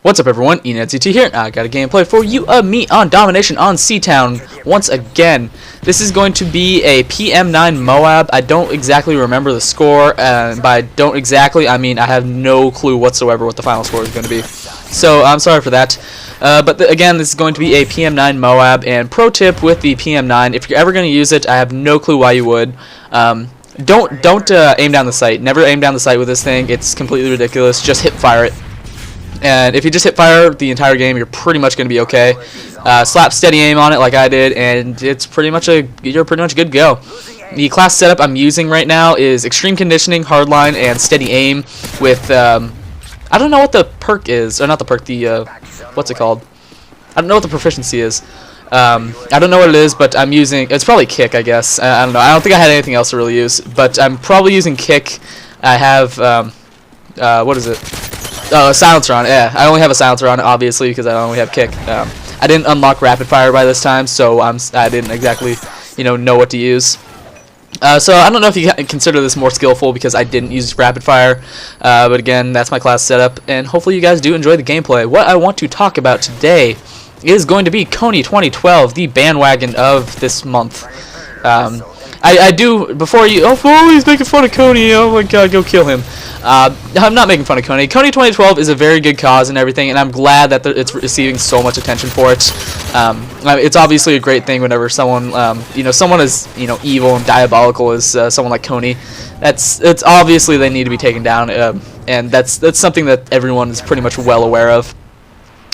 What's up, everyone? ENCT here. I got a gameplay for you of me on Domination on C-Town once again. This is going to be a PM-9 Moab. I don't exactly remember the score, by don't exactly, I mean I have no clue whatsoever what the final score is going to be. So I'm sorry for that. Again, this is going to be a PM-9 Moab, and pro tip with the PM-9, if you're ever going to use it, I have no clue why you would. Don't aim down the sight. Never aim down the sight with this thing. It's completely ridiculous. Just hip fire it. And if you just hit fire the entire game, you're pretty much going to be okay. Slap steady aim on it like I did, and it's pretty much you're pretty much good to go. The class setup I'm using right now is Extreme Conditioning, Hardline, and Steady Aim with, I don't know what the perk is, or not the perk, the, what's it called? I don't know what the proficiency is. I don't know what it is, but I'm using, it's probably Kick, I guess. I don't know. I don't think I had anything else to really use, but I'm probably using Kick. I have, what is it? Oh, a silencer on it. Yeah, I only have a silencer on it, obviously, because I only have Kick. I didn't unlock rapid fire by this time, so I didn't exactly, know what to use. So I don't know if you consider this more skillful because I didn't use rapid fire, but again, that's my class setup, and hopefully you guys do enjoy the gameplay. What I want to talk about today is going to be Kony 2012, the bandwagon of this month. I do, before you, oh, he's making fun of Kony, oh my god, go kill him. I'm not making fun of Kony. Kony 2012 is a very good cause and everything, and I'm glad that it's receiving so much attention for it. It's obviously a great thing whenever someone, someone as, evil and diabolical as someone like Kony. It's obviously they need to be taken down, and that's something that everyone is pretty much well aware of.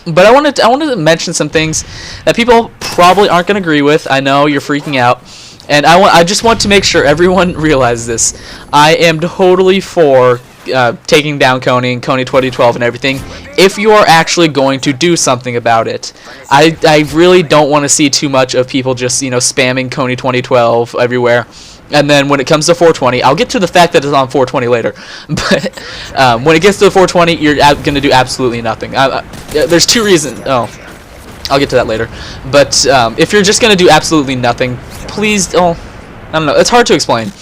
But I wanted to mention some things that people probably aren't going to agree with. I know you're freaking out. And I just want to make sure everyone realizes this. I am totally for taking down Kony and Kony 2012 and everything, if you are actually going to do something about it. I really don't want to see too much of people just, spamming Kony 2012 everywhere. And then when it comes to 420, I'll get to the fact that it's on 420 later. But when it gets to the 420, you're going to do absolutely nothing. There's two reasons. Oh, I'll get to that later. But if you're just going to do absolutely nothing, please, I don't know, it's hard to explain.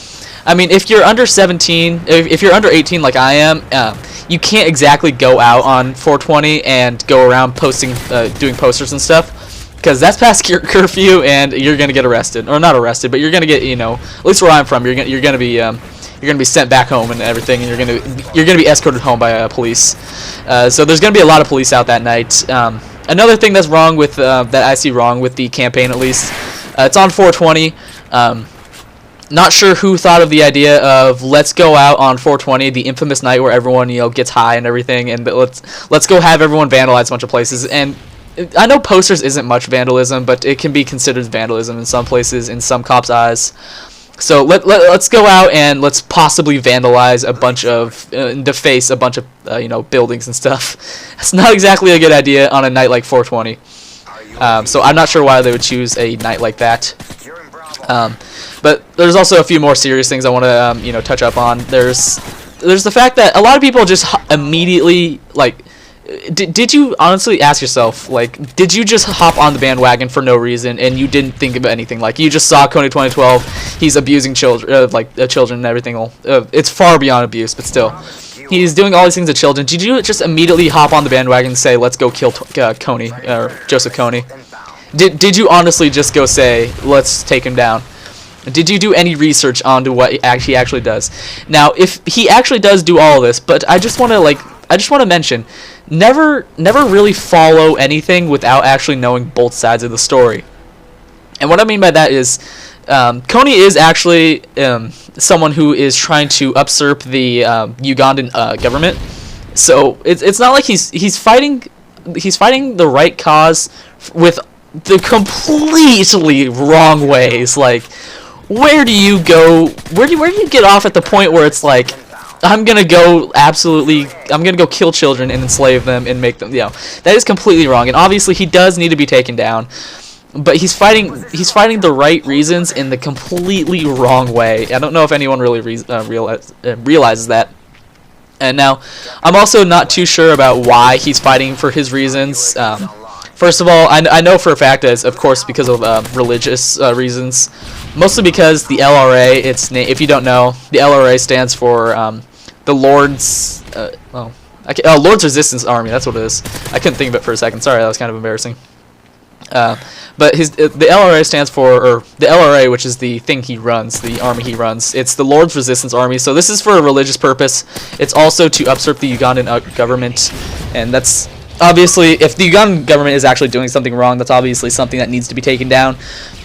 I mean, if you're under 17, if you're under 18 like I am, you can't exactly go out on 420 and go around posting, doing posters and stuff, because that's past curfew and you're gonna get arrested, or not arrested, but you're gonna get, at least where I'm from, you're gonna be sent back home and everything, and you're gonna be escorted home by police. So there's gonna be a lot of police out that night. Another thing that's wrong with that I see wrong with the campaign, at least. It's on 420. Not sure who thought of the idea of let's go out on 420, the infamous night where everyone gets high and everything, and let's go have everyone vandalize a bunch of places. And I know posters isn't much vandalism, but it can be considered vandalism in some places, in some cops' eyes. So let's go out and let's possibly vandalize a bunch of, deface a bunch of buildings and stuff. It's not exactly a good idea on a night like 420. So I'm not sure why they would choose a night like that. But there's also a few more serious things I want to touch up on. There's the fact that a lot of people just immediately did you honestly ask yourself, did you just hop on the bandwagon for no reason and you didn't think about anything? You just saw Kony 2012, he's abusing children, children and everything. It's far beyond abuse, but still. He's doing all these things to children. Did you just immediately hop on the bandwagon and say, let's go kill Kony, or Joseph Kony? Did you honestly just go say, let's take him down? Did you do any research onto what he actually does? Now, if he actually does do all of this, but I just want to mention, never really follow anything without actually knowing both sides of the story. And what I mean by that is, Kony is actually someone who is trying to usurp the Ugandan government. So it's not like he's fighting the right cause with the completely wrong ways. Where do you go? Where do you get off at the point where it's like, I'm gonna go kill children and enslave them and make them, that is completely wrong. And obviously he does need to be taken down, but he's fighting the right reasons in the completely wrong way. I don't know if anyone really realizes that. And now, I'm also not too sure about why he's fighting for his reasons. First of all, I know for a fact that it's, of course, because of religious reasons. Mostly because the LRA, if you don't know, the LRA stands for the Lord's, Lord's Resistance Army, that's what it is. I couldn't think of it for a second. Sorry, that was kind of embarrassing. But the LRA stands for, or the LRA, which is the thing he runs, the army he runs. It's the Lord's Resistance Army. So this is for a religious purpose. It's also to usurp the Ugandan government, and that's obviously, if the Ugandan government is actually doing something wrong, that's obviously something that needs to be taken down.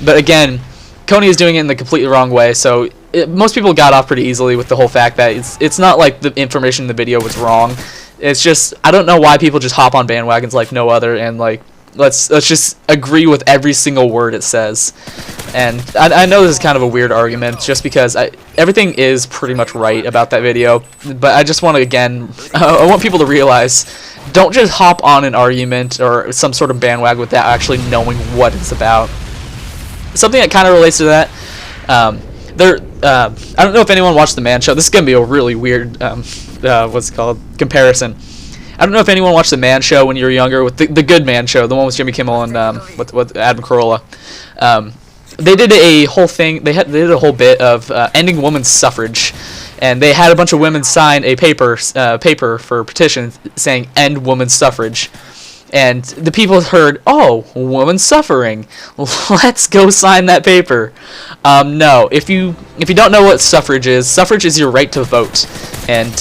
But again, Kony is doing it in the completely wrong way. So most people got off pretty easily with the whole fact that it's not like the information in the video was wrong. It's just, I don't know why people just hop on bandwagons like no other, and like let's just agree with every single word it says. And I know this is kind of a weird argument, just because everything is pretty much right about that video. But I just want to, again, I want people to realize, don't just hop on an argument or some sort of bandwagon without actually knowing what it's about. Something that kind of relates to that, I don't know if anyone watched The Man Show. This is going to be a really weird, what's it called, comparison. I don't know if anyone watched The Man Show when you were younger, with the Good Man Show, the one with Jimmy Kimmel and with Adam Carolla. They did a whole thing. They did a whole bit of ending women's suffrage, and they had a bunch of women sign a paper for petition saying "End women's suffrage." And the people heard, "Oh, woman suffering. Let's go sign that paper." No, if you don't know what suffrage is your right to vote. And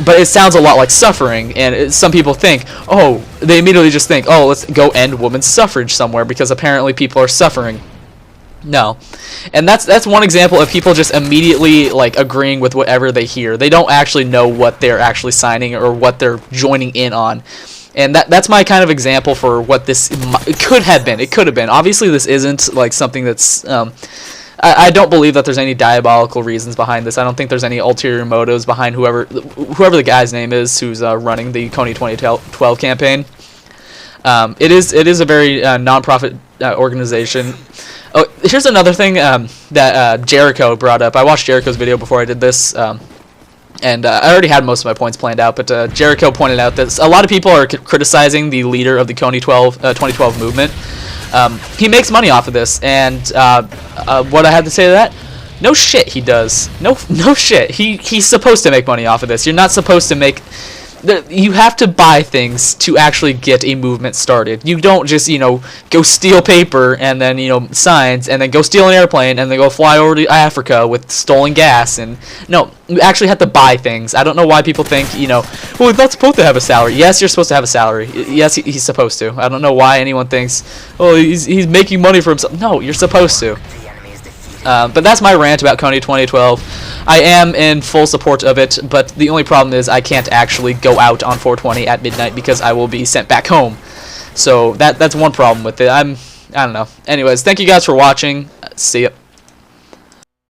but it sounds a lot like suffering, and some people think, oh, they immediately just think, oh, let's go end women's suffrage somewhere because apparently people are suffering. No, and that's one example of people just immediately like agreeing with whatever they hear. They don't actually know what they're actually signing or what they're joining in on. And that's my kind of example for what this could have been. It could have been. Obviously, this isn't like something that's. I don't believe that there's any diabolical reasons behind this. I don't think there's any ulterior motives behind whoever the guy's name is who's running the Kony 2012 campaign. It is a very non-profit organization. Oh, here's another thing that Jericho brought up. I watched Jericho's video before I did this. And I already had most of my points planned out, but Jericho pointed out that a lot of people are criticizing the leader of the Kony 2012 movement. He makes money off of this, and what I had to say to that? No shit, he does. No shit. He's supposed to make money off of this. You're not supposed to make. You have to buy things to actually get a movement started. You don't just, go steal paper and then, signs, and then go steal an airplane and then go fly over to Africa with stolen gas. And no, you actually have to buy things. I don't know why people think, well, he's not supposed to have a salary. Yes, you're supposed to have a salary. Yes, he's supposed to. I don't know why anyone thinks, oh, he's making money for himself. No, you're supposed to. But that's my rant about Kony 2012. I am in full support of it, but the only problem is I can't actually go out on 420 at midnight because I will be sent back home. So that's one problem with it. I don't know. Anyways, thank you guys for watching. See ya.